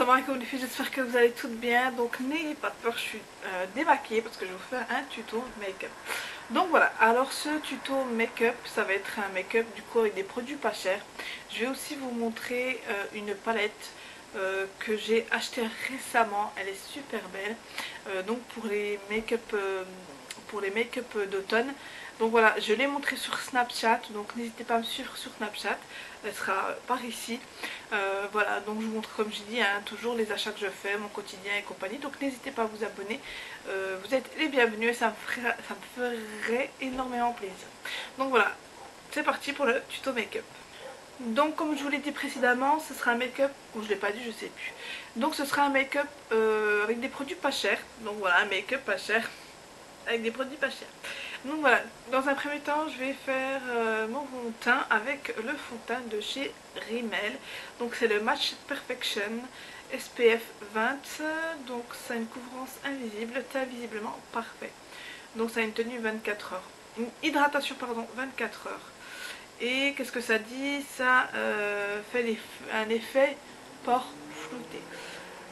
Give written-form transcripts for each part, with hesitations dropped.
Salam alaikum les filles, j'espère que vous allez toutes bien. Donc n'ayez pas peur, je suis démaquillée parce que je vais vous faire un tuto make-up. Donc voilà, alors ce tuto make-up, ça va être un make-up du coup avec des produits pas chers. Je vais aussi vous montrer une palette que j'ai achetée récemment, elle est super belle. Donc pour les make-up d'automne. Donc voilà, je l'ai montré sur Snapchat, donc n'hésitez pas à me suivre sur Snapchat, elle sera par ici. Voilà, donc je vous montre comme je dis, hein, toujours les achats que je fais, mon quotidien et compagnie. Donc n'hésitez pas à vous abonner, vous êtes les bienvenus et ça me ferait énormément plaisir. Donc voilà, c'est parti pour le tuto make-up. Donc comme je vous l'ai dit précédemment, ce sera un make-up, ou je l'ai pas dit, je sais plus. Donc ce sera un make-up avec des produits pas chers. Donc voilà, un make-up pas cher avec des produits pas chers. Donc voilà, dans un premier temps je vais faire mon fond de teint avec le fond de teint de chez Rimmel. Donc c'est le Match Perfection SPF 20. Donc ça a une couvrance invisible, teint visiblement parfait. Donc ça a une tenue 24 heures. Une hydratation pardon, 24 heures. Et qu'est-ce que ça dit? Ça fait un effet pore flouté.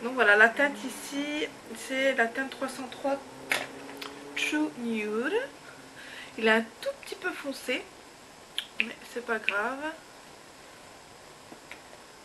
Donc voilà, la teinte ici, c'est la teinte 303 True Nude. Il est un tout petit peu foncé, mais c'est pas grave,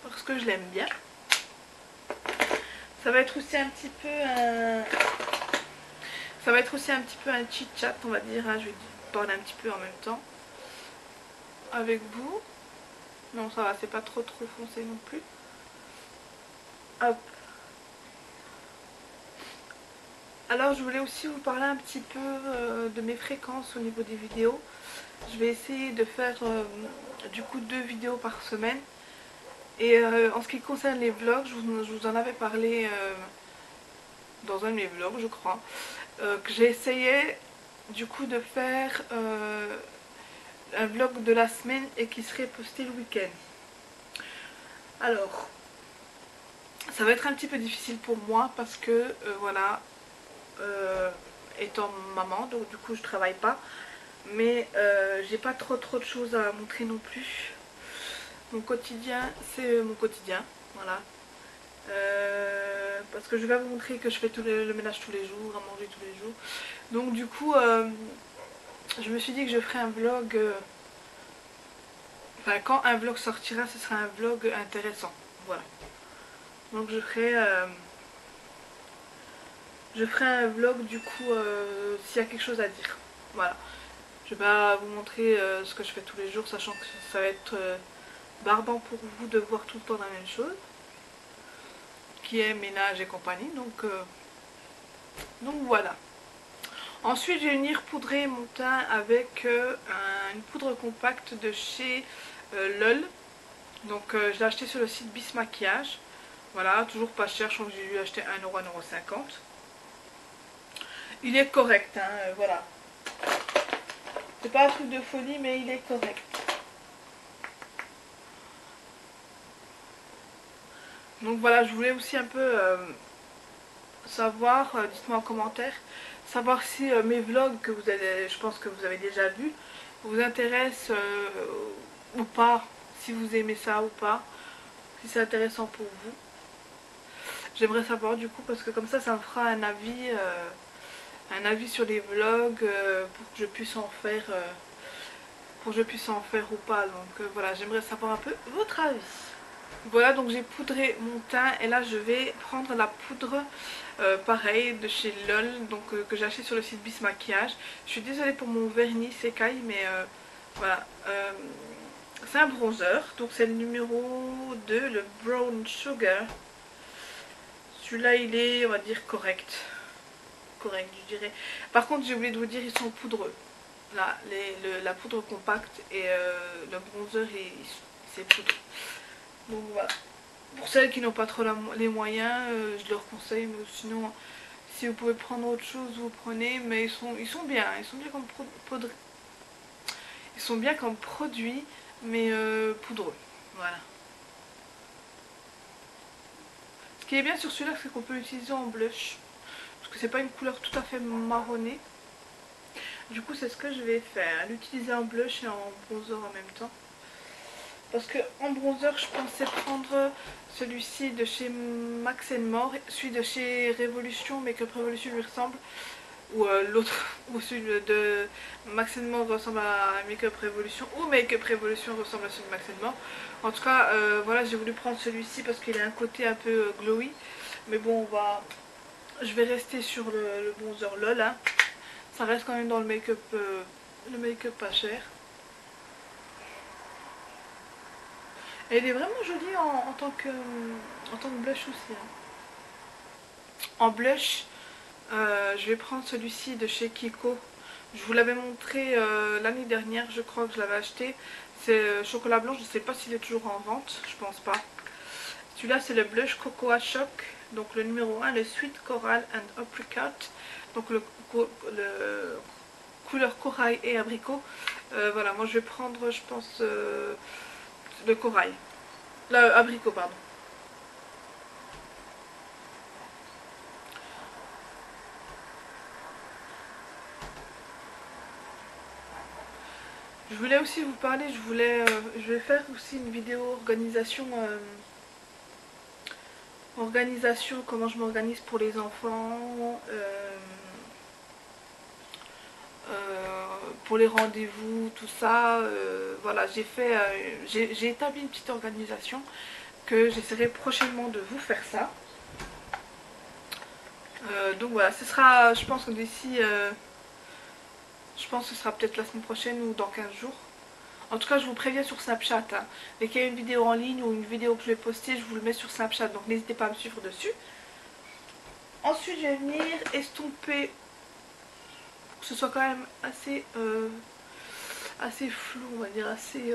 parce que je l'aime bien. Ça va être aussi un petit peu un chit chat, on va dire, hein. Je vais parler un petit peu en même temps avec vous. Non, ça va, c'est pas trop foncé non plus. Hop. Alors je voulais aussi vous parler un petit peu de mes fréquences au niveau des vidéos. Je vais essayer de faire du coup 2 vidéos par semaine. Et en ce qui concerne les vlogs, je vous en avais parlé dans un de mes vlogs je crois. Que j'ai essayé du coup de faire un vlog de la semaine et qui serait posté le week-end. Alors, ça va être un petit peu difficile pour moi parce que voilà, étant maman, donc du coup je travaille pas, mais j'ai pas trop de choses à montrer non plus. Mon quotidien, c'est mon quotidien, voilà. Parce que je vais vous montrer que je fais le ménage tous les jours, à manger tous les jours. Donc du coup, je me suis dit que je ferai un vlog. Enfin, quand un vlog sortira, ce sera un vlog intéressant. Voilà. Donc je ferai un vlog du coup s'il y a quelque chose à dire. Voilà. Je vais pas vous montrer ce que je fais tous les jours, sachant que ça va être barbant pour vous de voir tout le temps la même chose, qui est ménage et compagnie. Donc voilà. Ensuite, je vais venir poudrer mon teint avec une poudre compacte de chez LOL. Donc je l'ai acheté sur le site Bis Maquillage. Voilà, toujours pas cher, je crois que j'ai dû acheter 1€, 1,50€. Il est correct, hein, voilà. C'est pas un truc de folie, mais il est correct. Donc voilà, je voulais aussi un peu savoir, dites-moi en commentaire, savoir si mes vlogs que vous avez, je pense que vous avez déjà vu, vous intéressent ou pas, si vous aimez ça ou pas, si c'est intéressant pour vous. J'aimerais savoir du coup, parce que comme ça me fera un avis sur les vlogs pour que je puisse en faire ou pas. Donc voilà, j'aimerais savoir un peu votre avis. Voilà, donc j'ai poudré mon teint et là je vais prendre la poudre pareil de chez LOL, donc que j'ai acheté sur le site Bis Maquillage. Je suis désolée pour mon vernis s'écaille, mais voilà. C'est un bronzer, donc c'est le numéro 2, le Brown Sugar. Celui-là il est, on va dire, correct, je dirais. Par contre j'ai oublié de vous dire, ils sont poudreux. Là, la poudre compacte et le bronzer c'est poudreux. Donc voilà. Pour celles qui n'ont pas trop les moyens, je leur conseille, mais sinon si vous pouvez prendre autre chose, vous prenez, mais ils sont bien, ils sont bien comme produit, mais poudreux. Voilà. Ce qui est bien sur celui-là, c'est qu'on peut l'utiliser en blush, parce que c'est pas une couleur tout à fait marronnée. Du coup, c'est ce que je vais faire, l'utiliser en blush et en bronzer en même temps. parce que en bronzer je pensais prendre celui-ci de chez Max More, celui de chez Révolution, Make-up Revolution lui ressemble, ou l'autre, ou celui de Max More ressemble à Make-up Revolution, ou Make-up Revolution ressemble à celui de Max More. En tout cas, voilà, j'ai voulu prendre celui-ci parce qu'il a un côté un peu glowy, mais bon, je vais rester sur le bronzer LOL, hein. Ça reste quand même dans le make-up pas cher. Et il est vraiment joli en tant que blush aussi, hein. En blush, je vais prendre celui-ci de chez Kiko. Je vous l'avais montré l'année dernière, je crois que je l'avais acheté. C'est chocolat blanc, je ne sais pas s'il est toujours en vente, je pense pas. Celui-là c'est le blush Cocoa Shock, donc le numéro 1, le Sweet Coral and Apricot. Donc le couleur corail et abricot. Voilà, moi je vais prendre, je pense, le corail. Abricot, pardon. Je voulais aussi vous parler, je vais faire aussi une vidéo organisation, comment je m'organise pour les enfants, pour les rendez-vous, tout ça. Voilà, j'ai établi une petite organisation que j'essaierai prochainement de vous faire ça. Donc voilà, ce sera, je pense que d'ici, je pense que ce sera peut-être la semaine prochaine ou dans 15 jours. En tout cas, je vous préviens sur Snapchat, hein. Dès qu'il y a une vidéo en ligne ou une vidéo que je vais poster, je vous le mets sur Snapchat. Donc n'hésitez pas à me suivre dessus. Ensuite, je vais venir estomper pour que ce soit quand même assez, assez flou, on va dire, assez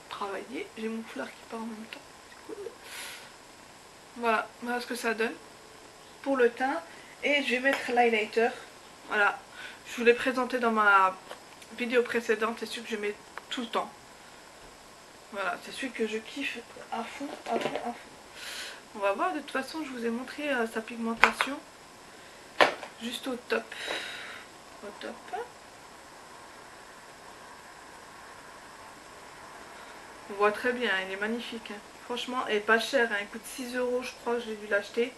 travaillé. J'ai mon foulard qui part en même temps, c'est cool. Voilà, voilà ce que ça donne pour le teint. Et je vais mettre l'highlighter. Voilà, je vous l'ai présenté dans ma vidéo précédente, c'est celui que je mets tout le temps. Voilà, c'est celui que je kiffe à fond, à fond, à fond. On va voir, de toute façon, je vous ai montré sa pigmentation juste au top. Au top. On voit très bien, il est magnifique, hein. Franchement, et pas cher, hein. Il coûte 6 €, je crois, j'ai dû l'acheter.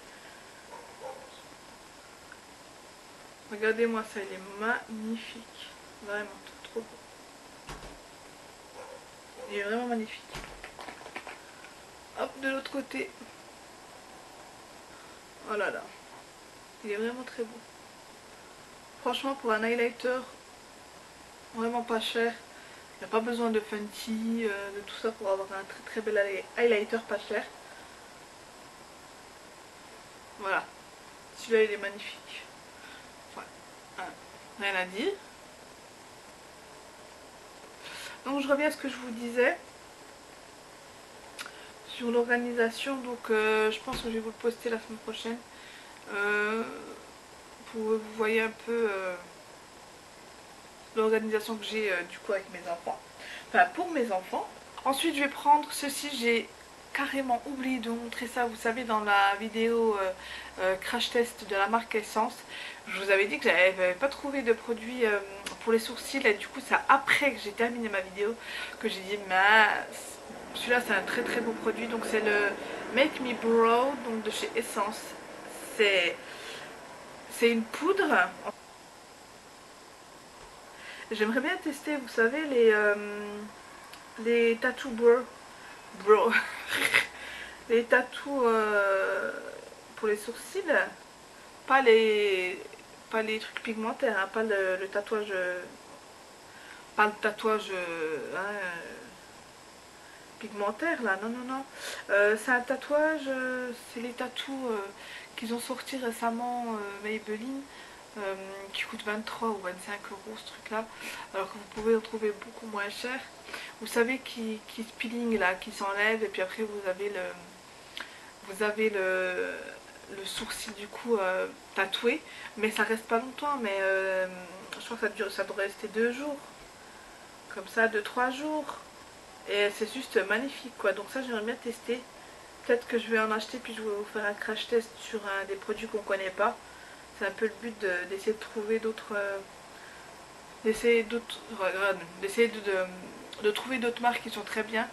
Regardez-moi ça, il est magnifique. Vraiment, trop beau. Il est vraiment magnifique. Hop, de l'autre côté. Oh là là. Il est vraiment très beau. Franchement, pour un highlighter, vraiment pas cher. Il n'y a pas besoin de Fenty, de tout ça pour avoir un très très bel highlighter pas cher. Voilà. Celui-là, il est magnifique. Voilà. Rien à dire. Donc je reviens à ce que je vous disais sur l'organisation. Donc je pense que je vais vous le poster la semaine prochaine pour que vous voyez un peu l'organisation que j'ai du coup avec mes enfants, enfin pour mes enfants. Ensuite je vais prendre ceci, j'ai carrément oublié de vous montrer ça, vous savez, dans la vidéo crash test de la marque Essence, je vous avais dit que j'avais pas trouvé de produit pour les sourcils, et du coup c'est après que j'ai terminé ma vidéo que j'ai dit mince, celui-là c'est un très très beau produit. Donc c'est le Make Me Brow, donc de chez Essence. C'est une poudre. J'aimerais bien tester, vous savez, les tattoo bro. Les tatous pour les sourcils, pas les trucs pigmentaires, hein, pas le tatouage, pas le tatouage pigmentaire là, non non non. C'est un tatouage, c'est les tatous qu'ils ont sorti récemment, Maybelline, qui coûte 23 ou 25 € ce truc là, alors que vous pouvez en trouver beaucoup moins cher. Vous savez qui se peeling là, qui s'enlève, et puis après vous avez le sourcil du coup tatoué, mais ça reste pas longtemps, mais je crois que ça doit rester 2 jours, comme ça, 2-3 jours, et c'est juste magnifique quoi. Donc ça j'aimerais bien tester, peut-être que je vais en acheter puis je vais vous faire un crash test sur des produits qu'on connaît pas. C'est un peu le but d'essayer de trouver d'autres, d'essayer de trouver d'autres marques qui sont très bien,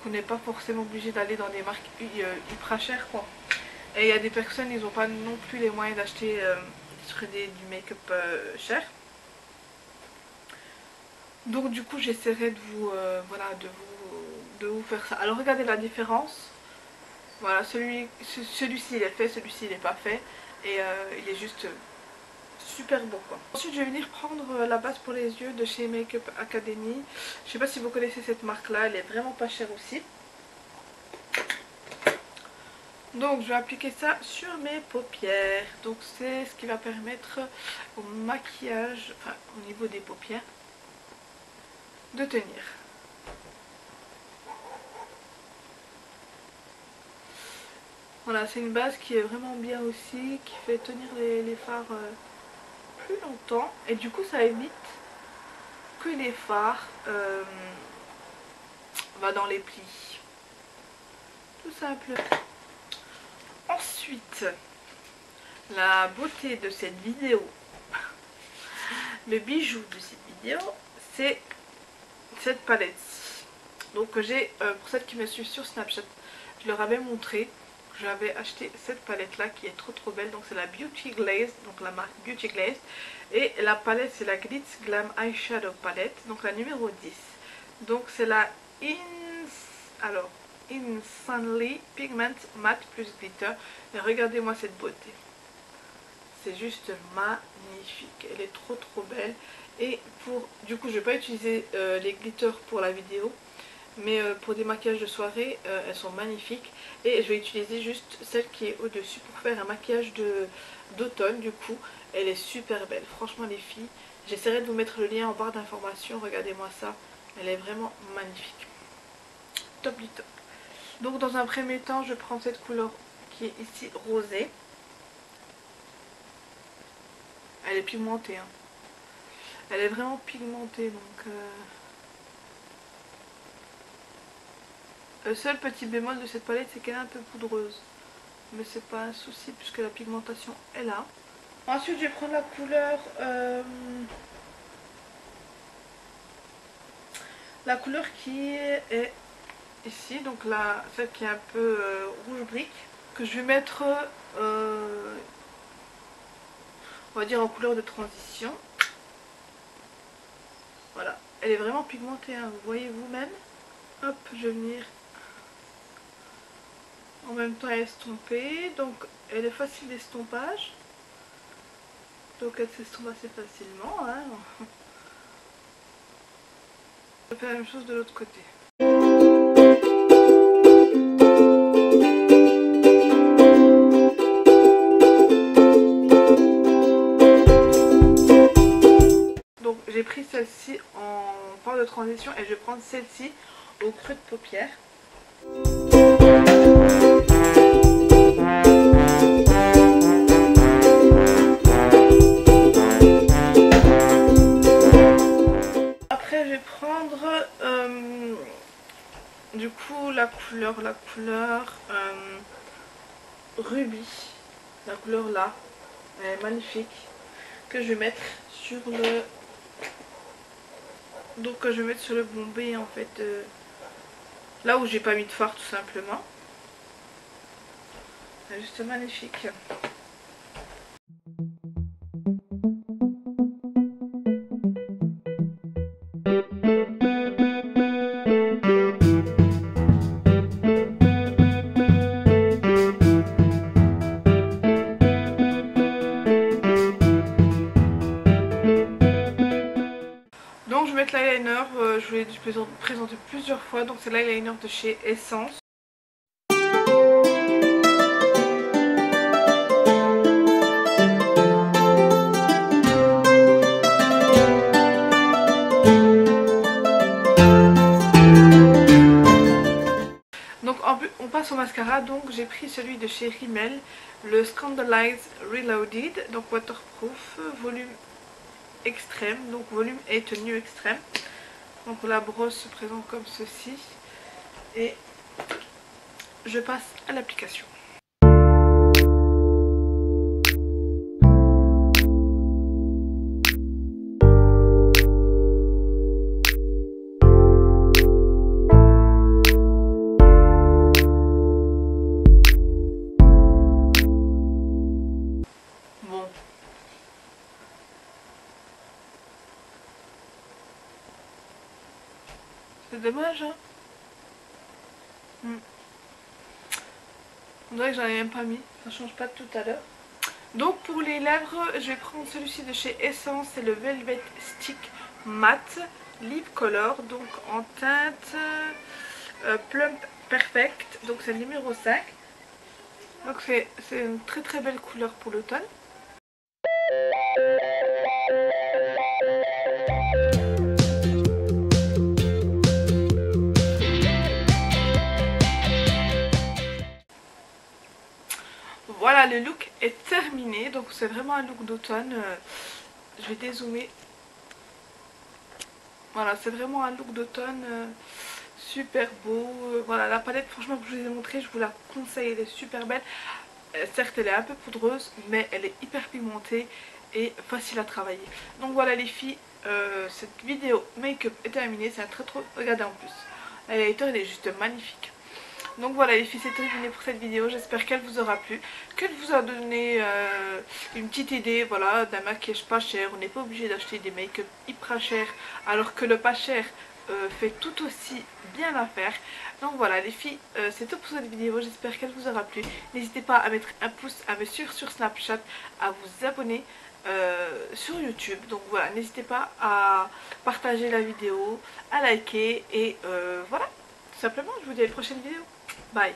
qu'on n'est pas forcément obligé d'aller dans des marques ultra chères quoi. Et il y a des personnes, ils n'ont pas non plus les moyens d'acheter du make-up cher. Donc du coup j'essaierai de vous, voilà, de vous faire ça. Alors regardez la différence. Voilà, celui-ci il est fait, celui-ci il n'est pas fait. Et il est juste super beau quoi. Ensuite je vais venir prendre la base pour les yeux de chez Make-up Academy. Je sais pas si vous connaissez cette marque là, elle est vraiment pas chère aussi. Donc je vais appliquer ça sur mes paupières. Donc c'est ce qui va permettre au maquillage, enfin au niveau des paupières, de tenir. Voilà, c'est une base qui est vraiment bien aussi, qui fait tenir les fards plus longtemps. Et du coup ça évite que les fards va dans les plis. Tout simple. Ensuite, la beauté de cette vidéo, le bijou de cette vidéo, c'est cette palette-ci. Donc j'ai, pour celles qui me suivent sur Snapchat, je leur avais montré, j'avais acheté cette palette-là qui est trop belle. Donc c'est la Beauty Glaze, donc la marque Beauty Glaze. Et la palette c'est la Glitz Glam Eyeshadow Palette, donc la numéro 10. Donc c'est la Insanely Pigment Matte plus Glitter. Et regardez-moi cette beauté. C'est juste magnifique. Elle est trop belle. Et du coup je vais pas utiliser les glitters pour la vidéo. Mais pour des maquillages de soirée, elles sont magnifiques. Et je vais utiliser juste celle qui est au-dessus pour faire un maquillage d'automne. Du coup, elle est super belle. Franchement les filles, j'essaierai de vous mettre le lien en barre d'informations. Regardez-moi ça. Elle est vraiment magnifique. Top du top. Donc dans un premier temps, je prends cette couleur qui est ici rosée. Elle est pigmentée. Hein. Elle est vraiment pigmentée. Donc le seul petit bémol de cette palette, c'est qu'elle est un peu poudreuse. Mais c'est pas un souci puisque la pigmentation est là. Ensuite, je vais prendre la couleur qui est ici. Donc là, celle qui est un peu rouge brique. Que je vais mettre, on va dire en couleur de transition. Voilà. Elle est vraiment pigmentée, hein, vous voyez vous-même. Hop, je vais venir en même temps estomper. Donc elle est facile d'estompage. Donc elle s'estompe assez facilement. Hein. Je vais faire la même chose de l'autre côté. Donc j'ai pris celle-ci en forme de transition et je vais prendre celle-ci au creux de paupière. Après je vais prendre du coup la couleur rubis, la couleur là, elle est magnifique, que je vais mettre sur le bombé en fait, là où j'ai pas mis de fard tout simplement. C'est juste magnifique. Donc je vais mettre l'eyeliner, je vous l'ai présenté plusieurs fois, donc c'est l'eyeliner de chez Essence. Donc on passe au mascara, donc j'ai pris celui de chez Rimmel, le Scandalize Reloaded, donc waterproof, volume extrême, donc volume et tenue extrême. Donc la brosse se présente comme ceci et je passe à l'application. C'est dommage, hein. On dirait que j'en ai même pas mis, ça change pas de tout à l'heure. Donc pour les lèvres, je vais prendre celui-ci de chez Essence, c'est le Velvet Stick Matte Lip Color, donc en teinte Plump Perfect, donc c'est le numéro 5. Donc c'est une très très belle couleur pour l'automne. Voilà, le look est terminé, donc c'est vraiment un look d'automne. Je vais dézoomer. Voilà, c'est vraiment un look d'automne super beau. Voilà, la palette, franchement, que je vous ai montré, je vous la conseille, elle est super belle. Certes, elle est un peu poudreuse, mais elle est hyper pigmentée et facile à travailler. Donc voilà les filles, cette vidéo make-up est terminée. C'est un très trop... Regardez en plus, la highlighter elle est juste magnifique. Donc voilà les filles, c'est terminé pour cette vidéo. J'espère qu'elle vous aura plu, qu'elle vous a donné une petite idée, voilà, d'un maquillage pas cher. On n'est pas obligé d'acheter des make-up hyper chers, alors que le pas cher fait tout aussi bien l'affaire. Donc voilà les filles, c'est tout pour cette vidéo. J'espère qu'elle vous aura plu. N'hésitez pas à mettre un pouce, à me suivre sur Snapchat, à vous abonner sur YouTube. Donc voilà, n'hésitez pas à partager la vidéo, à liker et voilà, tout simplement. Je vous dis à une prochaine vidéo. Bye.